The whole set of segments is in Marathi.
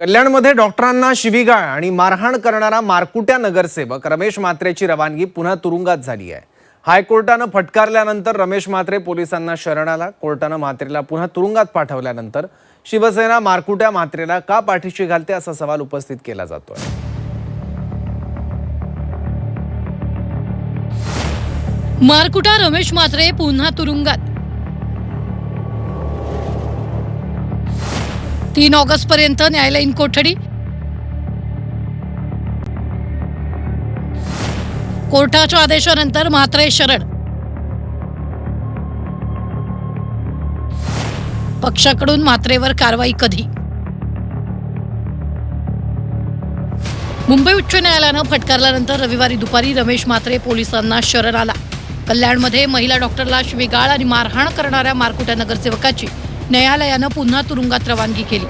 कल्याणमध्ये डॉक्टरांना शिवीगाळ आणि मारहाण करणारा मारकुट्या नगरसेवक रमेश म्हात्रेची रवानगी पुन्हा तुरुंगात झाली आहे। हायकोर्टानं फटकारल्यानंतर रमेश म्हात्रे पोलिसांना शरण आला। कोर्टानं म्हात्रेला पुन्हा तुरुंगात पाठवल्यानंतर शिवसेना मारकुट्या म्हात्रेला का पाठीशी घालते असा सवाल उपस्थित केला जातोय। मारकुटा रमेश म्हात्रे पुन्हा तुरुंगात। 3 ऑगस्ट पर्यंत न्यायालयीन कोठडी। कोर्टाच्या आदेशानंतर म्हात्रे शरण। पक्षाकडून म्हात्रेवर कारवाई कधी? मुंबई उच्च न्यायालयानं फटकारल्यानंतर रविवारी दुपारी रमेश म्हात्रे पोलिसांना शरण आला। कल्याणमध्ये महिला डॉक्टरला शिवीगाळ आणि मारहाण करणाऱ्या मारकुट्या नगरसेवकाची न्यायालयानं पुन्हा तुरुंगात रवानगी केली।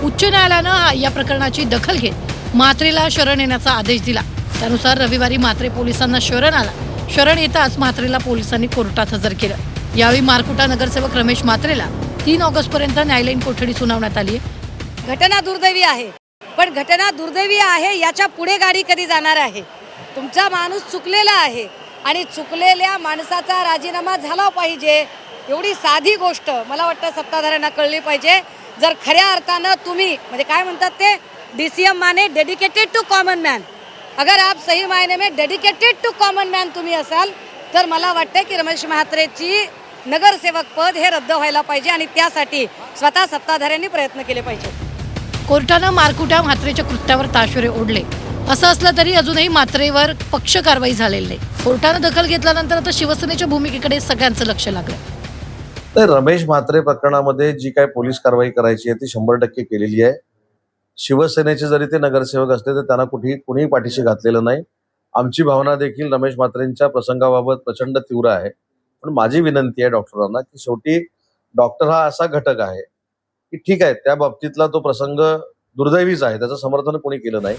उच्च न्यायालयानं या प्रकरणाची दखल घेत म्हात्रेला शरण येण्याचा आदेश दिला। त्यानुसार रविवारी म्हात्रे पोलिसांना शरण आला। शरण येताच म्हात्रेला पोलिसांनी कोर्टात हजर केलं। यावेळी मारकुटा नगरसेवक रमेश म्हात्रेला 3 ऑगस्ट पर्यंत न्यायालयीन कोठडी सुनावण्यात आली आहे। घटना दुर्दैवी आहे, पण घटना दुर्दैवी आहे याच्या पुढे गाडी कधी जाणार आहे? तुमचा माणूस चुकलेला आहे आणि चुकलेल्या माणसाचा राजीनामा झाला पाहिजे। एवढी साधी गोष्ट मला वाटतं सत्ताधाऱ्यांना कळली पाहिजे। जर खऱ्या अर्थानं तुम्ही म्हणजे काय म्हणतात ते DCM माने डेडिकेटेड टू कॉमन मॅन, अगर आप सही मायने में डेडिकेटेड टू कॉमन मॅन तुम्ही असाल तर मला वाटतं की रमेश म्हात्रेची नगरसेवक पद हे रद्द व्हायला पाहिजे आणि त्यासाठी स्वतः सत्ताधाऱ्यांनी प्रयत्न केले पाहिजे। कोर्टानं मारकुट्या म्हात्रेच्या कृत्यावर ताशेरे ओढले। असं असलं तरी अजूनही म्हात्रेवर पक्ष कारवाई झालेली नाही। कोर्टानं दखल घेतल्यानंतर आता शिवसेनेच्या भूमिकेकडे सगळ्यांचं लक्ष लागलं। तर रमेश म्हात्रे प्रकरणामध्ये जी काय पोलीस कारवाई करायची आहे ती 100% केलेली आहे। शिवसेनेचे जरी ते नगरसेवक असले तर त्यांना कुणीही पाठीशी घातलेलं नाही। आमची भावना देखील रमेश म्हात्रेंच्या प्रसंगाबाबत प्रचंड तीव्र आहे। पण माझी विनंती आहे डॉक्टरांना की शेवटी डॉक्टर हा असा घटक आहे की ठीक आहे त्या बाबतीतला तो प्रसंग दुर्दैवीच आहे, त्याचं समर्थन कोणी केलं नाही।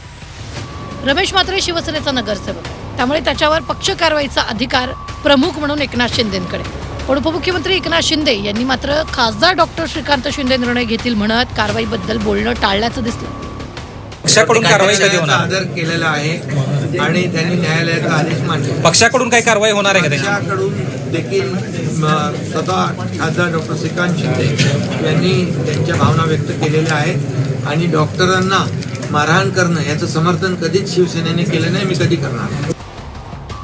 रमेश म्हात्रे शिवसेनेचा नगरसेवक, त्यामुळे त्याच्यावर पक्ष कारवाईचा अधिकार प्रमुख म्हणून एकनाथ शिंदेंकडे। पण उपमुख्यमंत्री एकनाथ शिंदे यांनी मात्र खासदार डॉक्टर श्रीकांत शिंदे निर्णय घेतील म्हणत कारवाईबद्दल बोलणं टाळल्याचं दिसलं। पक्षाकडून कारवाई कधी होणार? आदर केलेला आहे आणि त्यांनी न्यायालयाचा आदेश मानला। पक्षाकडून काही कारवाई होणार आहे का? पक्षाकडून देखील स्वतः खासदार डॉक्टर श्रीकांत शिंदे यांनी त्यांच्या भावना व्यक्त केलेल्या आहेत आणि डॉक्टरांना मारहाण करणं याचं समर्थन कधीच शिवसेनेने केलं नाही, मी कधी करणार।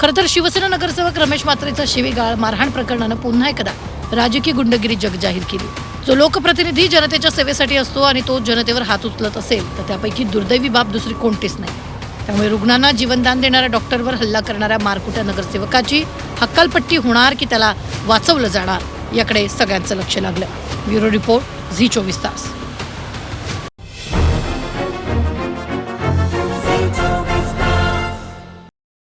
खरं तर शिवसेना नगरसेवक रमेश म्हात्रेचं शिवीगाळ मारहाण प्रकरणानं पुन्हा एकदा राजकीय गुंडगिरी जगजाहीर केली। जो लोकप्रतिनिधी जनतेच्या सेवेसाठी असतो आणि तो जनतेवर हात उचलत असेल तर त्यापैकी दुर्दैवी बाब दुसरी कोणतीच नाही। त्यामुळे रुग्णांना जीवनदान देणाऱ्या डॉक्टरवर हल्ला करणाऱ्या मारकुट्या नगरसेवकाची हक्कालपट्टी होणार की त्याला वाचवलं जाणार याकडे सगळ्यांचं लक्ष लागलं। ब्युरो रिपोर्ट, झी 24 तास।